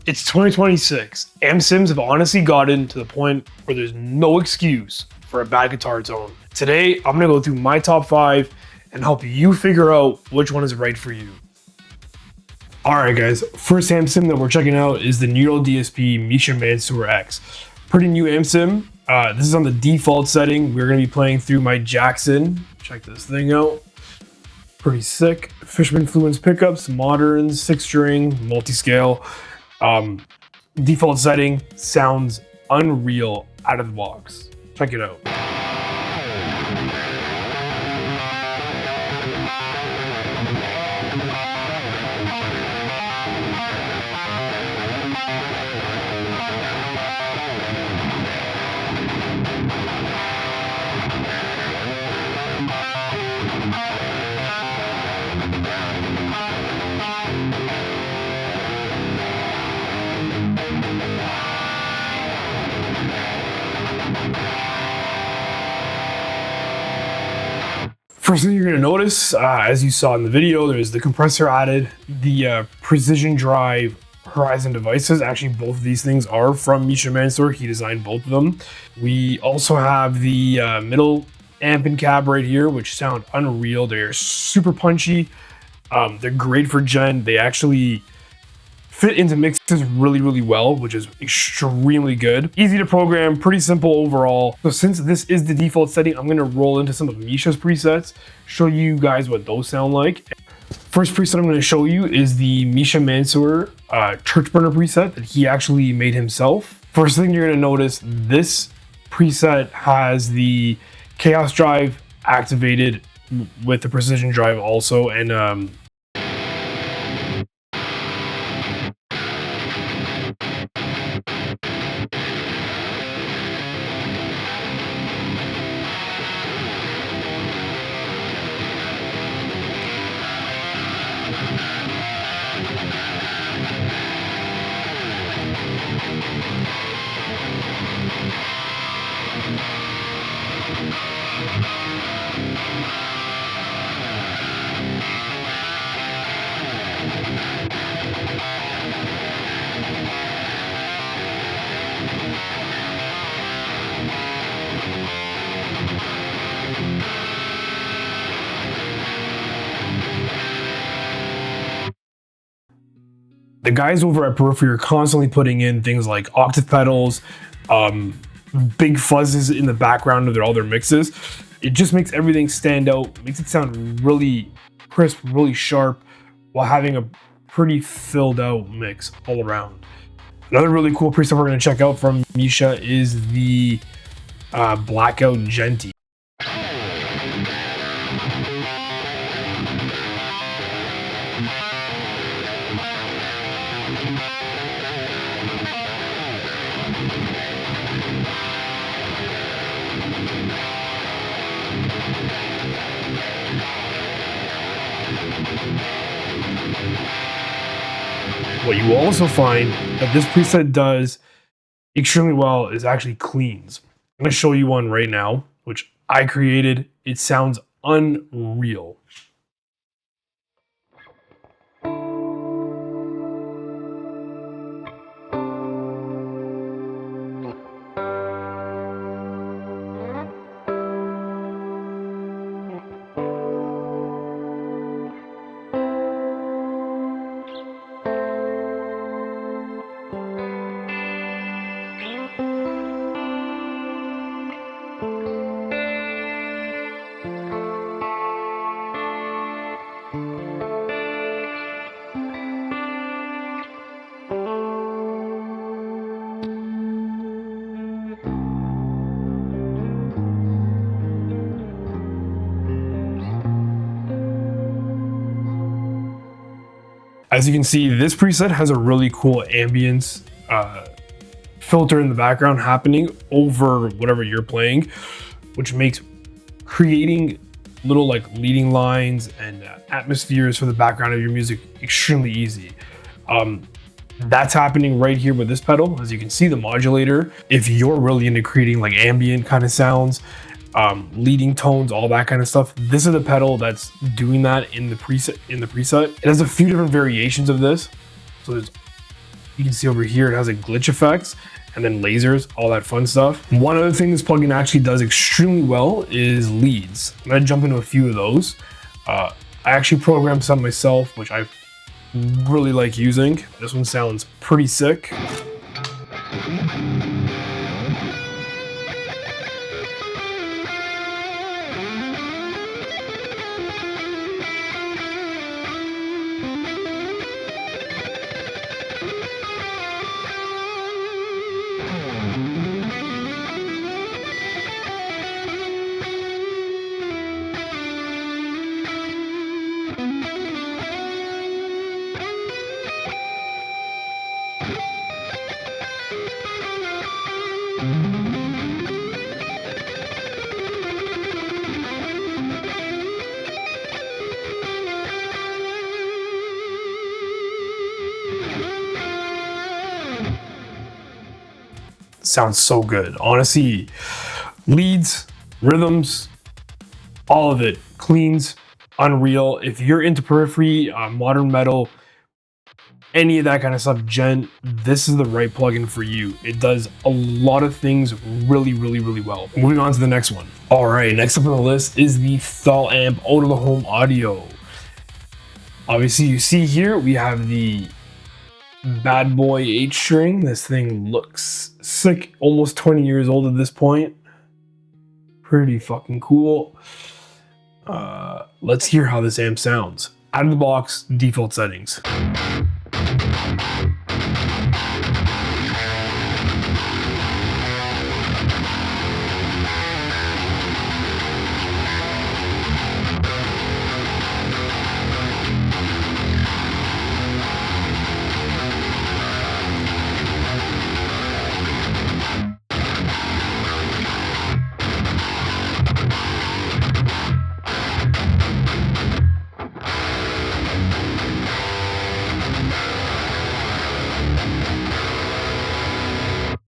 It's 2026. Amp sims have honestly gotten to the point where there's no excuse for a bad guitar tone. Today, I'm gonna go through my top 5 and help you figure out which one is right for you. Alright guys, first amp sim that we're checking out is the Neural DSP Misha Mansoor X. Pretty new amp sim. This is on the default setting. We're gonna be playing through my Jackson. Check this thing out. Pretty sick. Fishman influence pickups, modern, 6-string, multi-scale. Default setting, sounds unreal out of the box. Check it out. First thing you're going to notice, as you saw in the video, there's the compressor added, the precision drive Horizon devices. Actually, both of these things are from Misha Mansoor. He designed both of them. We also have the middle amp and cab right here, which sound unreal. They're super punchy. They're great for Djent. They actually fit into mixes really well, which is extremely good. Easy to program, pretty simple overall. So since this is the default setting, I'm gonna roll into some of Misha's presets, show you guys what those sound like. First preset I'm gonna show you is the Misha Mansoor Church Burner preset that he actually made himself. First thing you're gonna notice, this preset has the Chaos Drive activated with the Precision Drive also, and the guys over at Periphery are constantly putting in things like octave pedals, big fuzzes in the background of all their mixes. It just makes everything stand out, makes it sound really crisp, really sharp, while having a pretty filled out mix all around. Another really cool preset we're gonna check out from Misha is the Blackout Djenty. What you will also find that this preset does extremely well is actually cleans. I'm going to show you one right now, which I created. It sounds unreal. As you can see, this preset has a really cool ambience filter in the background happening over whatever you're playing, which makes creating little like leading lines and atmospheres for the background of your music extremely easy. That's happening right here with this pedal. As you can see, the modulator, if you're really into creating like ambient kind of sounds, leading tones, all that kind of stuff, this is the pedal that's doing that in the preset. It has a few different variations of this. So there's You can see over here it has a glitch effects and then lasers, all that fun stuff. One other thing this plugin actually does extremely well is leads. I'm gonna jump into a few of those. I actually programmed some myself, which I really like using. This one sounds pretty sick. Sounds so good. Honestly, leads, rhythms, all of it cleans, unreal. If you're into periphery, modern metal, any of that kind of stuff, Djent, this is the right plugin for you. It does a lot of things really well. Moving on to the next one. All right, next up on the list is the Thall amp Odeholm audio. Obviously, you see here we have the bad boy 8-string. This thing looks sick, almost 20 years old at this point. Pretty fucking cool. Let's hear how this amp sounds. Out of the box, default settings.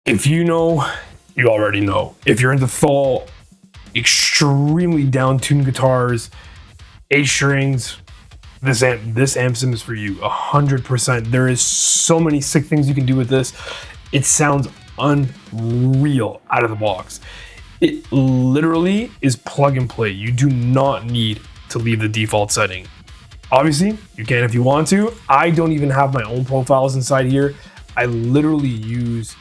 If you know, you already know. If you're into Thall, extremely down-tuned guitars, 8 strings, this amp sim is for you, 100%. There is so many sick things you can do with this. It sounds unreal out of the box. It literally is plug and play. You do not need to leave the default setting. Obviously, you can if you want to. I don't even have my own profiles inside here. I literally use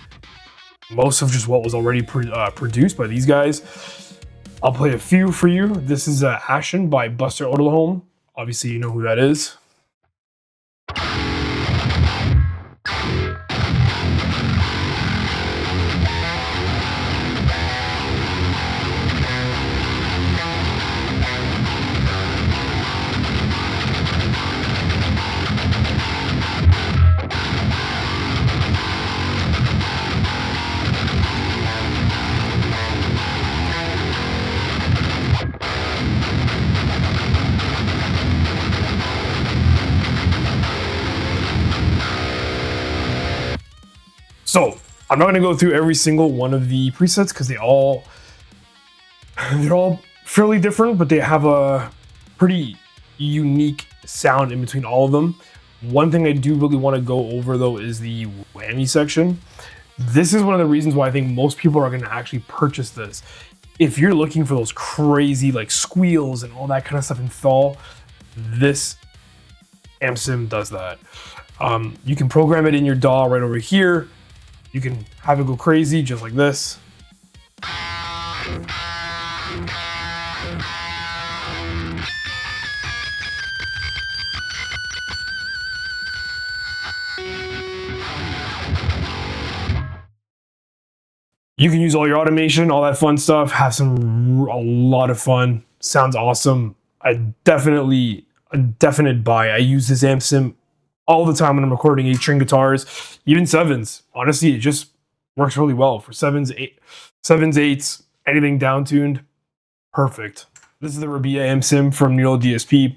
most of just what was already produced by these guys. I'll play a few for you. This is Ashen by Buster Odeholm. Obviously, you know who that is. So I'm not going to go through every single one of the presets because they're all fairly different, but they have a pretty unique sound in between all of them. One thing I do really want to go over though is the whammy section. This is one of the reasons why I think most people are going to actually purchase this. If you're looking for those crazy like squeals and all that kind of stuff in Thall, this amp sim does that. You can program it in your DAW right over here. You can have it go crazy just like this. You can use all your automation, all that fun stuff, have a lot of fun. Sounds awesome. A definite buy. I use this amp sim all the time when I'm recording 8-string guitars, even 7s. Honestly, it just works really well for 7s, 8s, anything down-tuned, perfect. This is the Rabea amp sim from Nero DSP.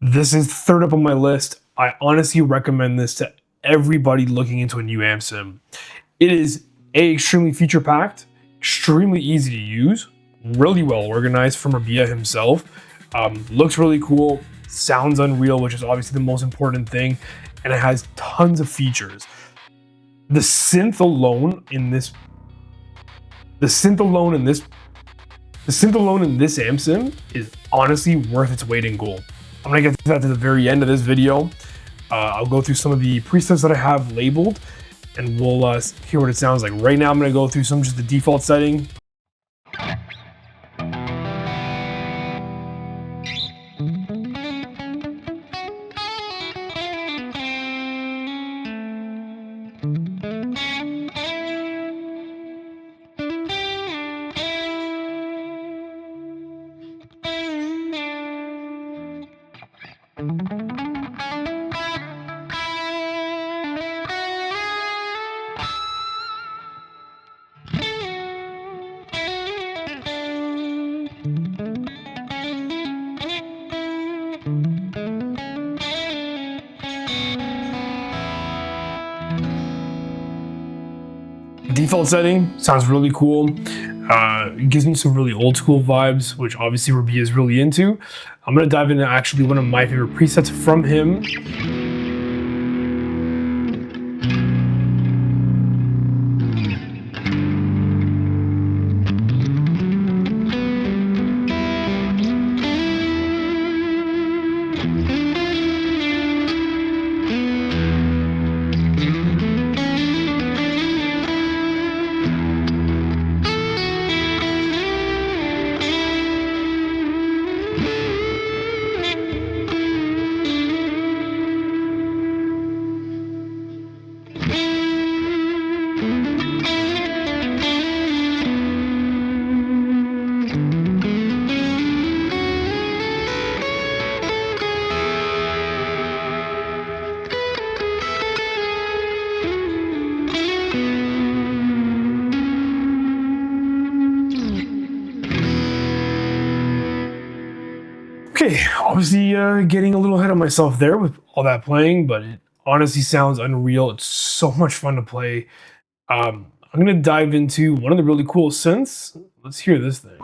This is third up on my list. I honestly recommend this to everybody looking into a new amp sim. It is extremely feature-packed, extremely easy to use, really well organized from Rabea himself. Looks really cool. Sounds unreal, which is obviously the most important thing, and it has tons of features. The synth alone in this amp sim is honestly worth its weight in gold. I'm gonna get to that to the very end of this video. I'll go through some of the presets that I have labeled, and we'll hear what it sounds like. Right now, I'm gonna go through some just the default setting. Default setting sounds really cool. It gives me some really old school vibes, which obviously Rabea is really into. I'm gonna dive into actually one of my favorite presets from him. Okay, obviously getting a little ahead of myself there with all that playing, but it honestly sounds unreal. It's so much fun to play. I'm gonna dive into one of the really cool synths. Let's hear this thing.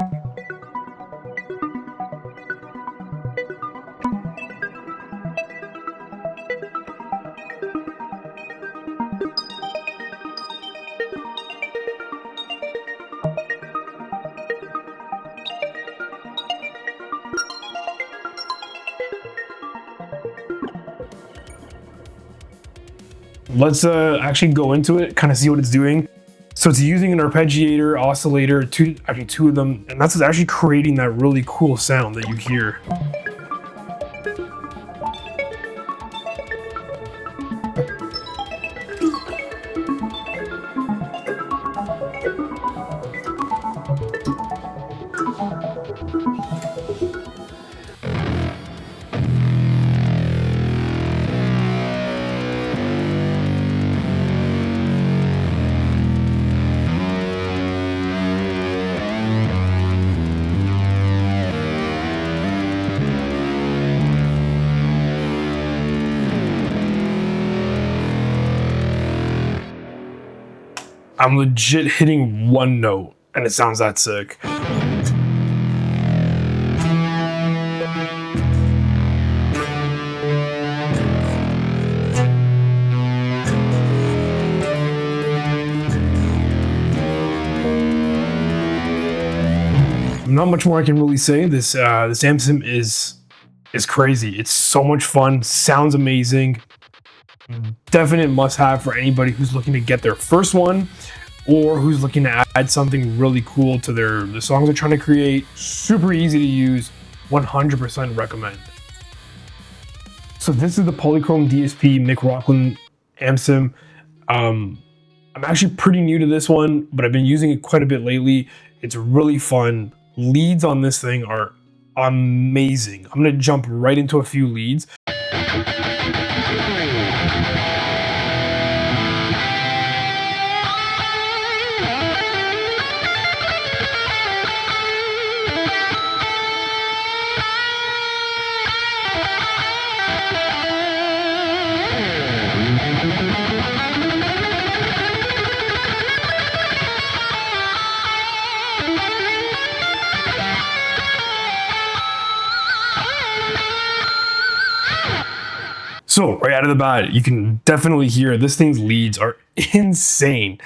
Let's actually go into it, kind of see what it's doing. So it's using an arpeggiator, oscillator, actually two of them, and that's what's actually creating that really cool sound that you hear. I'm legit hitting one note and it sounds that sick. Not much more I can really say. This amp sim is crazy. It's so much fun, sounds amazing. Definite must-have for anybody who's looking to get their first one or who's looking to add something really cool to the songs they're trying to create. Super easy to use, 100% recommend. So this is the PolyChrome DSP McRocklin amp sim. I'm actually pretty new to this one, but I've been using it quite a bit lately. It's really fun. Leads on this thing are amazing. I'm gonna jump right into a few leads. So right out of the bat, you can definitely hear this thing's leads are insane.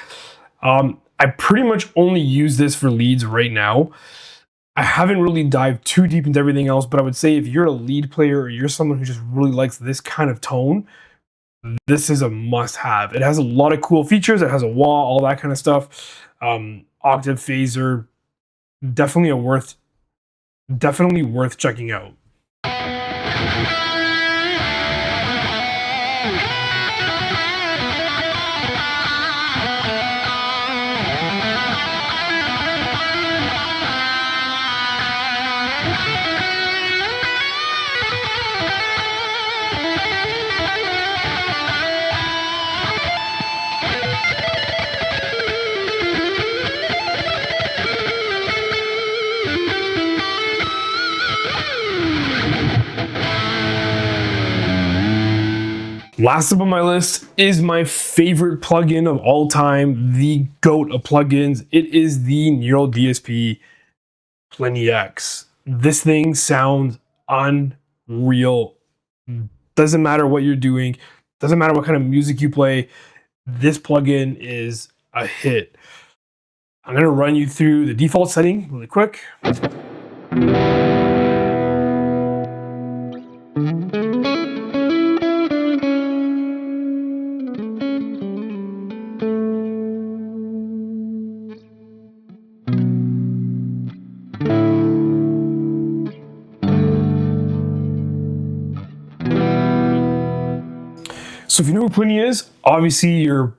I pretty much only use this for leads right now. I haven't really dived too deep into everything else, but I would say if you're a lead player or you're someone who just really likes this kind of tone, this is a must-have. It has a lot of cool features. It has a wah, all that kind of stuff. Octave phaser, definitely worth checking out. Last up on my list is my favorite plugin of all time, the GOAT of plugins. It is the Neural DSP Plini X. This thing sounds unreal. Doesn't matter what you're doing, doesn't matter what kind of music you play, this plugin is a hit. I'm gonna run you through the default setting really quick. So if you know who Plini is, obviously you're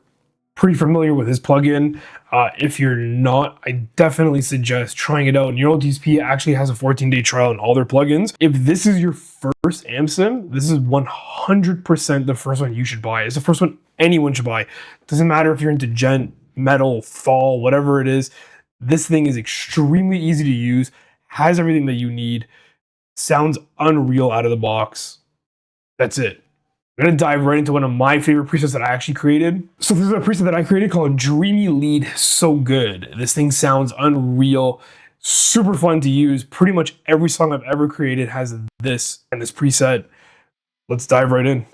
pretty familiar with his plugin. If you're not, I definitely suggest trying it out. Neural DSP actually has a 14-day trial on all their plugins. If this is your first amp sim, this is 100% the first one you should buy. It's the first one anyone should buy. Doesn't matter if you're into Djent, metal, Thall, whatever it is. This thing is extremely easy to use, has everything that you need, sounds unreal out of the box. That's it. I'm gonna dive right into one of my favorite presets that I actually created. So this is a preset that I created called Dreamy Lead So Good. This thing sounds unreal, super fun to use. Pretty much every song I've ever created has this and this preset. Let's dive right in.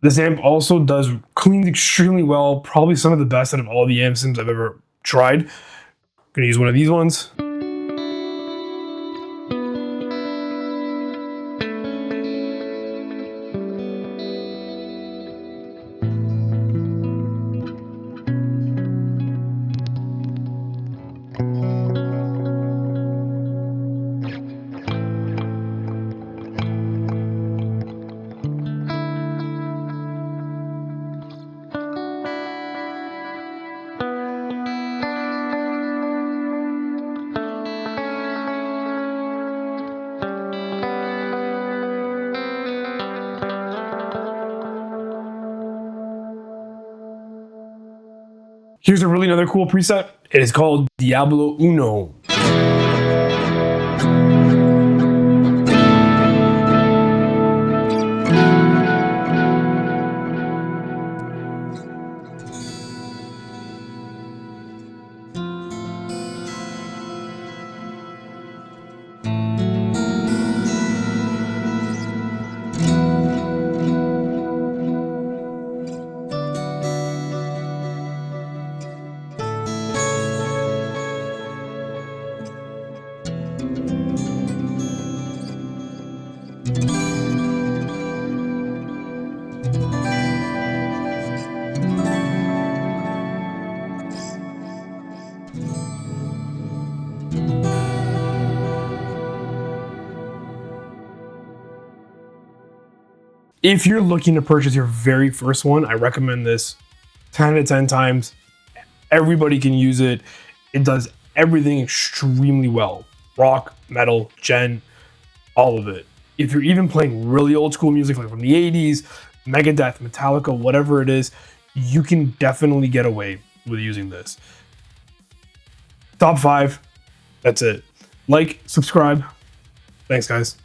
This amp also cleans extremely well, probably some of the best out of all the amp sims I've ever tried. I'm gonna use one of these ones. Here's a really another cool preset. It is called Diablo Uno. If you're looking to purchase your very first one, I recommend this 10 to 10 times. Everybody can use it. It does everything extremely well. Rock, metal, djent, all of it. If you're even playing really old school music like from the 80s, Megadeth, Metallica, whatever it is, you can definitely get away with using this. Top 5. That's it. Like, subscribe. Thanks, guys.